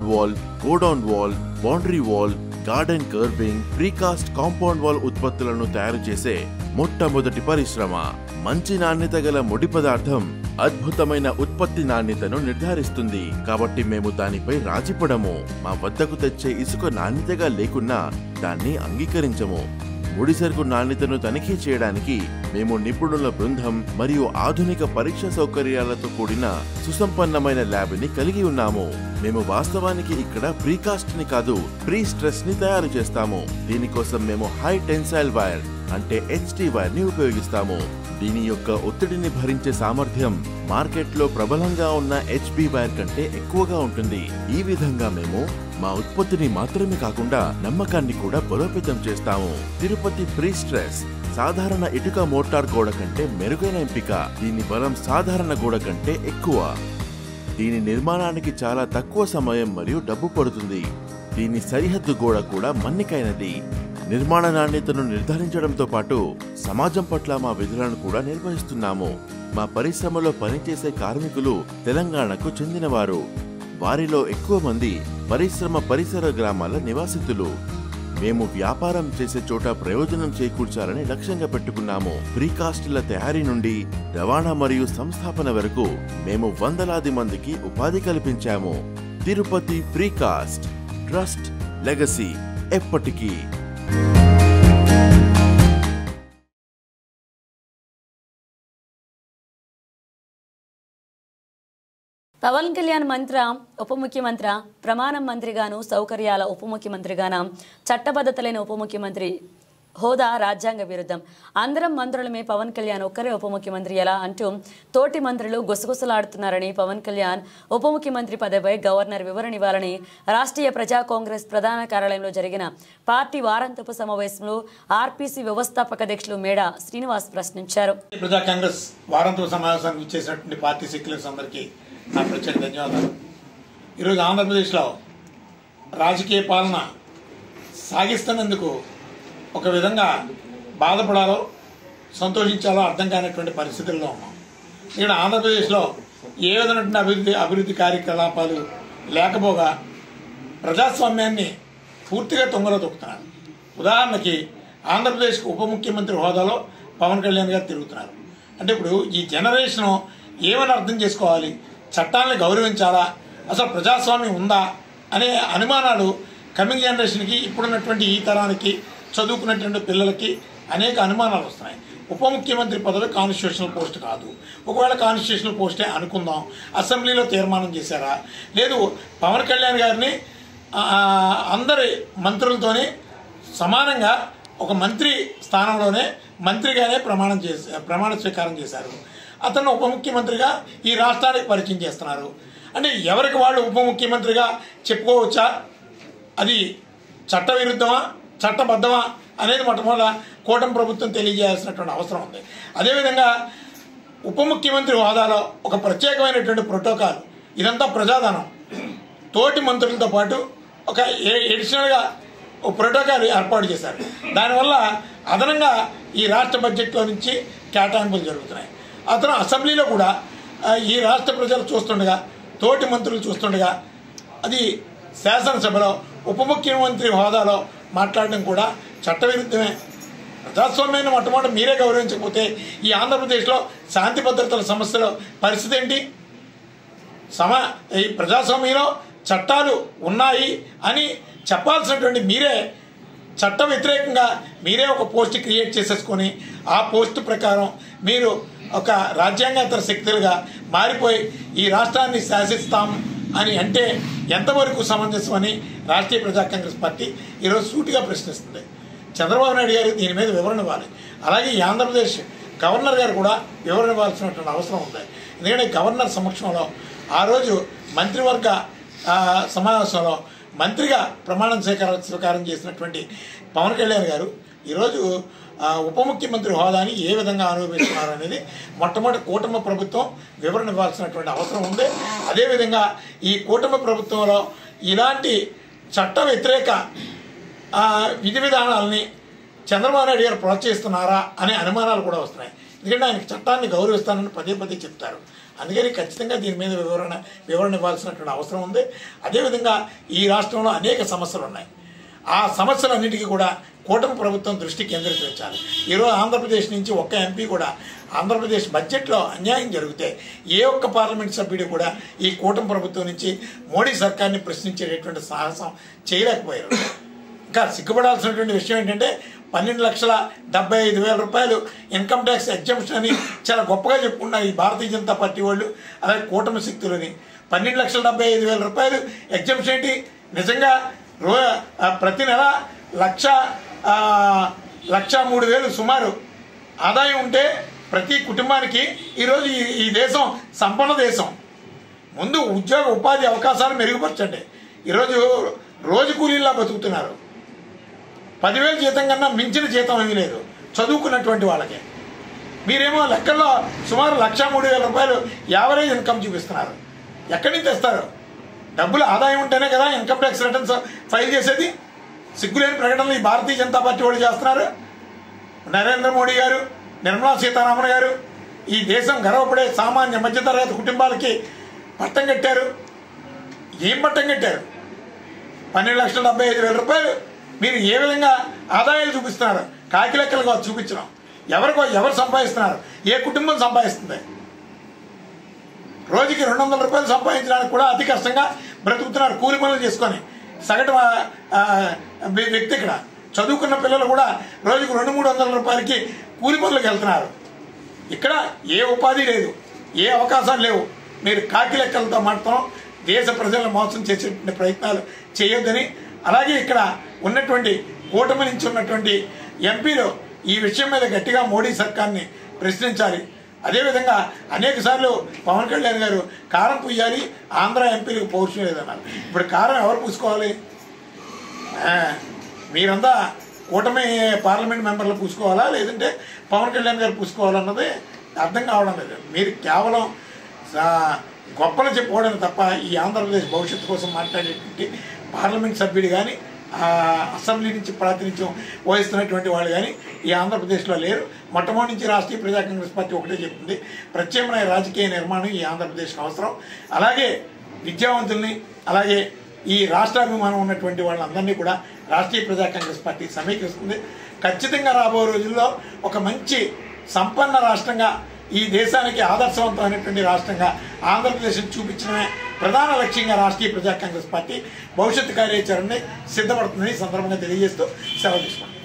Wall, godown wall, boundary wall, garden carving, precast compound wall ఉత్పత్తులను తయారు చేసే మొట్టమొదటి పరిశ్రమ. మంచి నాణ్యత గల ముడి పదార్థం అద్భుతమైన ఉత్పత్తి నాణ్యతను నిర్ధారిస్తుంది. కాబట్టి మేము దానిపై రాజీపడము. మా వద్దకు తెచ్చే ఇసుక నాణ్యతగా లేకున్నా దాన్ని అంగీకరించము. ముడి సరుకు నాణ్యతను తనిఖీ చేయడానికి మేము నిపుణుల బృందం మరియు ఆధునిక పరీక్ష సౌకర్యాలతో కూడిన సుసంపన్నమైన ల్యాబ్ ని కలిగి ఉన్నాము. మేము వాస్తవానికి ఇక్కడ ప్రీకాస్ట్ ని కాదు, ప్రీ స్ట్రెస్ ని తయారు చేస్తాము. దీనికోసం మేము హై టెన్సైల్ వైర్ అంటే HT వైర్ ని ఉపయోగిస్తాము. దీని యొక్క ఒత్తిడిని భరించే సామర్థ్యం మార్కెట్లో ప్రబలంగా ఉన్న HB వైర్ కంటే ఎక్కువగా ఉంటుంది. ఈ విధంగా మేము మా ఉత్పత్తిని మాత్రమే కాకుండా నమ్మకాన్ని కూడా బలోపేతం చేస్తాము. తిరుపతి ప్రీ స్ట్రెస్ సాధారణ ఇటుక మోటార్ గోడ కంటే మెరుగైన ఎంపిక. దీని బలం సాధారణ గోడ కంటే ఎక్కువ. దీని నిర్మాణానికి చాలా తక్కువ సమయం మరియు డబ్బు పడుతుంది. దీని సరిహద్దు గోడ కూడా మన్నికైనది. నిర్మాణ నాణ్యతను నిర్ధారించడంతో పాటు సమాజం పట్ల మా విధులను కూడా నిర్వహిస్తున్నాము. మా పరిశ్రమలో పనిచేసే కార్మికులు తెలంగాణకు చెందినవారు. వారిలో ఎక్కువ మంది పరిశ్రమ పరిసర గ్రామాల నివాసితులు. మేము వ్యాపారం చేసే చోట ప్రయోజనం చేకూర్చాలని లక్ష్యంగా పెట్టుకున్నాము. ప్రీకాస్టుల తయారీ నుండి రవాణా మరియు సంస్థాపన వరకు మేము వందలాది మందికి ఉపాధి కల్పించాము. తిరుపతి ప్రీకాస్ట్, ట్రస్ట్, లెగసీ ఎప్పటికీ. పవన్ కళ్యాణ్ మంత్ర ఉప ముఖ్యమంత్రి, ప్రమాణం మంత్రిగాను, సౌకర్యాల ఉప ముఖ్యమంత్రిగాను, చట్టబద్ధత లేని ఉప ముఖ్యమంత్రి హోదా రాజ్యాంగ విరుద్ధం. అందరం మంత్రులమే, పవన్ కళ్యాణ్ ఒక్కరే ఉప ముఖ్యమంత్రి ఎలా అంటూ తోటి మంత్రులు గుసగుసలాడుతున్నారని పవన్ కళ్యాణ్ ఉప ముఖ్యమంత్రి పదవిపై గవర్నర్ వివరణ ఇవ్వాలని రాష్ట్రీయ ప్రజా కాంగ్రెస్ ప్రధాన కార్యాలయంలో జరిగిన పార్టీ వారాంతపు సమావేశంలో ఆర్పీసీ వ్యవస్థాపక అధ్యక్షులు మేడ శ్రీనివాస్ ప్రశ్నించారు. ప్రజా కాంగ్రెస్ వారాంతపు సమావేశానికి ఇచ్చేసినటువంటి పార్టీ సెక్యులర్స్ అందరికీ నా ప్రత్యేక ధన్యవాదాలు. ఈరోజు ఆంధ్రప్రదేశ్లో రాజకీయ పాలన సాగిస్తున్నందుకు ఒక విధంగా బాధపడాలో సంతోషించాలో అర్థం కానటువంటి పరిస్థితుల్లో ఉన్నాం. ఇక్కడ ఆంధ్రప్రదేశ్లో ఏ విధమైనటువంటి అభివృద్ధి కార్యకలాపాలు లేకపోగా ప్రజాస్వామ్యాన్ని పూర్తిగా తొంగలో తొక్కుతున్నారు. ఉదాహరణకి ఆంధ్రప్రదేశ్కి ఉప ముఖ్యమంత్రి హోదాలో పవన్ కళ్యాణ్ గారు తిరుగుతున్నారు. అంటే ఇప్పుడు ఈ జనరేషను ఏమని అర్థం చేసుకోవాలి? చట్టాలను గౌరవించాలా, అసలు ప్రజాస్వామ్యం ఉందా అనే అనుమానాలు కమింగ్ జనరేషన్కి, ఇప్పుడున్నటువంటి ఈ తరానికి, చదువుకున్నటువంటి పిల్లలకి అనేక అనుమానాలు వస్తున్నాయి. ఉప ముఖ్యమంత్రి పదవి కాన్స్టిట్యూషనల్ పోస్ట్ కాదు. ఒకవేళ కాన్స్టిట్యూషనల్ పోస్టే అనుకుందాం, అసెంబ్లీలో తీర్మానం చేశారా? లేదు, పవన్ కళ్యాణ్ గారిని అందరి మంత్రులతోనే సమానంగా ఒక మంత్రి స్థానంలోనే మంత్రిగానే ప్రమాణ స్వీకారం చేశారు. అతను ఉప ముఖ్యమంత్రిగా ఈ రాష్ట్రానికి పరిచయం చేస్తున్నారు. అంటే ఎవరికి వాళ్ళు ఉప ముఖ్యమంత్రిగా చెప్పుకోవచ్చా? అది చట్టవిరుద్ధమా, చట్టబద్ధమా అనేది మొట్టమొదట కూటమి ప్రభుత్వం తెలియజేయాల్సినటువంటి అవసరం ఉంది. అదేవిధంగా ఉప ముఖ్యమంత్రి హోదాలో ఒక ప్రత్యేకమైనటువంటి ప్రోటోకాల్, ఇదంతా ప్రజాధనం, తోటి మంత్రులతో పాటు ఒక ఎడిషనల్గా ఒక ప్రోటోకాల్ ఏర్పాటు చేశారు. దానివల్ల అదనంగా ఈ రాష్ట్ర బడ్జెట్లో నుంచి కేటాయింపులు జరుగుతున్నాయి. అతను అసెంబ్లీలో కూడా ఈ రాష్ట్ర ప్రజలు చూస్తుండగా, తోటి మంత్రులు చూస్తుండగా, అది శాసనసభలో ఉప ముఖ్యమంత్రి హోదాలో మాట్లాడడం కూడా చట్టవిరుద్ధమే. ప్రజాస్వామ్యాన్ని మొట్టమొదటి మీరే గౌరవించకపోతే ఈ ఆంధ్రప్రదేశ్లో శాంతి భద్రతల సమస్యలో పరిస్థితి ఏంటి? ఈ ప్రజాస్వామ్యంలో చట్టాలు ఉన్నాయి అని చెప్పాల్సినటువంటి మీరే చట్ట వ్యతిరేకంగా మీరే ఒక పోస్ట్ క్రియేట్ చేసేసుకొని ఆ పోస్ట్ ప్రకారం మీరు ఒక రాజ్యాంగేతర శక్తులుగా మారిపోయి ఈ రాష్ట్రాన్ని శాసిస్తాం అని అంటే ఎంతవరకు సమంజసమని రాష్ట్రీయ ప్రజా కాంగ్రెస్ పార్టీ ఈరోజు సూటిగా ప్రశ్నిస్తుంది. చంద్రబాబు నాయుడు గారు దీని మీద వివరణ ఇవ్వాలి. అలాగే ఈ ఆంధ్రప్రదేశ్ గవర్నర్ గారు కూడా వివరణ ఇవ్వాల్సినటువంటి అవసరం ఉంది. ఎందుకంటే గవర్నర్ సమక్షంలో ఆ రోజు మంత్రివర్గ సమావేశంలో మంత్రిగా ప్రమాణ స్వీకారం చేసినటువంటి పవన్ కళ్యాణ్ గారు ఈరోజు ఉప ముఖ్యమంత్రి హోదాని ఏ విధంగా అనుభవిస్తున్నారు అనేది మొట్టమొదటి కూటమి ప్రభుత్వం వివరణ ఇవ్వాల్సినటువంటి అవసరం ఉంది. అదేవిధంగా ఈ కూటమి ప్రభుత్వంలో ఇలాంటి చట్ట వ్యతిరేక విధి విధానాలని చంద్రబాబు నాయుడు గారు ప్రోత్సహిస్తున్నారా అనే అనుమానాలు కూడా వస్తున్నాయి. ఎందుకంటే ఆయన చట్టాన్ని గౌరవిస్తానని పదే పదే చెప్తారు. అందుకని ఖచ్చితంగా దీని మీద వివరణ ఇవ్వాల్సినటువంటి అవసరం ఉంది. అదేవిధంగా ఈ రాష్ట్రంలో అనేక సమస్యలు ఉన్నాయి. ఆ సమస్యలన్నిటికీ కూడా కూటమి ప్రభుత్వం దృష్టి కేంద్రీకరించాలి. ఈరోజు ఆంధ్రప్రదేశ్ నుంచి ఒక్క ఎంపీ కూడా ఆంధ్రప్రదేశ్ బడ్జెట్లో అన్యాయం జరిగితే ఏ ఒక్క పార్లమెంట్ సభ్యుడు కూడా ఈ కూటమి ప్రభుత్వం నుంచి మోడీ సర్కార్ని ప్రశ్నించేటటువంటి సాహసం చేయలేకపోయారు. ఇంకా సిగ్గుపడాల్సినటువంటి విషయం ఏంటంటే 12,75,000 రూపాయలు ఇన్కమ్ ట్యాక్స్ ఎగ్జంప్షన్ అని చాలా గొప్పగా చెప్పుకున్నారు ఈ భారతీయ జనతా పార్టీ వాళ్ళు, అలాగే కూటమి శక్తులని. 12,75,000 రూపాయలు ఎగ్జంప్షన్ ఏంటి? నిజంగా ప్రతి నెల 1,03,000 సుమారు ఆదాయం ఉంటే ప్రతి కుటుంబానికి ఈరోజు ఈ దేశం సంపన్న దేశం. ముందు ఉద్యోగ ఉపాధి అవకాశాలు మెరుగుపరచండి. ఈరోజు రోజు కూలీలా బతుకుతున్నారు. 10,000 జీతం కన్నా మించిన జీతం ఏమీ లేదు చదువుకున్నటువంటి వాళ్ళకి. మీరేమో లెక్కల్లో సుమారు 1,03,000 రూపాయలు యావరేజ్ ఇన్కమ్ చూపిస్తున్నారు. ఎక్కడి నుంచి తెస్తారు? డబ్బులు ఆదాయం ఉంటేనే కదా ఇన్కమ్ ట్యాక్స్ రిటర్న్స్ ఫైల్ చేసేది. సిగ్గులేని ప్రకటనలు ఈ భారతీయ జనతా పార్టీ వాళ్ళు చేస్తున్నారు. నరేంద్ర మోడీ గారు, నిర్మలా సీతారామన్ గారు ఈ దేశం గర్వపడే సామాన్య మధ్యతరగతి కుటుంబాలకి పట్టం కట్టారు. ఏం పట్టం కట్టారు? 12,75,000 రూపాయలు మీరు ఏ విధంగా ఆదాయాలు చూపిస్తున్నారు? కాకి లెక్కలుగా చూపించడం. ఎవరు సంపాదిస్తున్నారు? ఏ కుటుంబం సంపాదిస్తుంది? రోజుకి 200 రూపాయలు సంపాదించడానికి కూడా అతి కష్టంగా బ్రతుకుతున్నారు కూలి పనులు చేసుకొని. సగటు వ్యక్తి ఇక్కడ చదువుకున్న పిల్లలు కూడా రోజుకు 200-300 రూపాయలకి కూలి పనులకు వెళ్తున్నారు. ఇక్కడ ఏ ఉపాధి లేదు, ఏ అవకాశాలు లేవు. మీరు కాకి లెక్కలతో మాత్రం దేశ ప్రజలను మోసం చేసేటువంటి ప్రయత్నాలు చేయొద్దని, అలాగే ఇక్కడ ఉన్నటువంటి కూటమి నుంచి ఉన్నటువంటి ఎంపీలు ఈ విషయం మీద గట్టిగా మోడీ సర్కార్ని ప్రశ్నించాలి. అదేవిధంగా అనేక సార్లు పవన్ కళ్యాణ్ గారు కారం పూయాలి, ఆంధ్ర ఎంపీలకు పౌరుషం లేదన్నారు. ఇప్పుడు కారం ఎవరు పూసుకోవాలి? మీరంతా కూటమి పార్లమెంట్ మెంబర్లు పూసుకోవాలా, లేదంటే పవన్ కళ్యాణ్ గారు పూసుకోవాలన్నది అర్థం కావడం లేదు. మీరు కేవలం గొప్పలు చెప్పుకోవడం తప్ప ఈ ఆంధ్రప్రదేశ్ భవిష్యత్తు కోసం మాట్లాడేటువంటి పార్లమెంట్ సభ్యుడు కానీ అసెంబ్లీ నుంచి ప్రాతినిధ్యం వహిస్తున్నటువంటి వాళ్ళు కానీ ఈ ఆంధ్రప్రదేశ్లో లేరు. మొట్టమొదటి నుంచి రాష్ట్రీయ ప్రజా కాంగ్రెస్ పార్టీ ఒకటే చెప్తుంది, ప్రత్యామ్నాయ రాజకీయ నిర్మాణం ఈ ఆంధ్రప్రదేశ్కి అవసరం. అలాగే విద్యావంతుల్ని, అలాగే ఈ రాష్ట్రాభిమానం ఉన్నటువంటి వాళ్ళందరినీ కూడా రాష్ట్రీయ ప్రజా కాంగ్రెస్ పార్టీ సమీకరిస్తుంది. ఖచ్చితంగా రాబో రోజుల్లో ఒక మంచి సంపన్న రాష్ట్రంగా, ఈ దేశానికి ఆదర్శవంతమైనటువంటి రాష్ట్రంగా ఆంధ్రప్రదేశ్ని చూపించడమే ప్రధాన లక్ష్యంగా రాష్ట్రీయ ప్రజా కాంగ్రెస్ పార్టీ భవిష్యత్తు కార్యాచరణని సిద్ధపడుతుందని సందర్భంగా తెలియజేస్తూ సెలవు తీసుకుంటాం.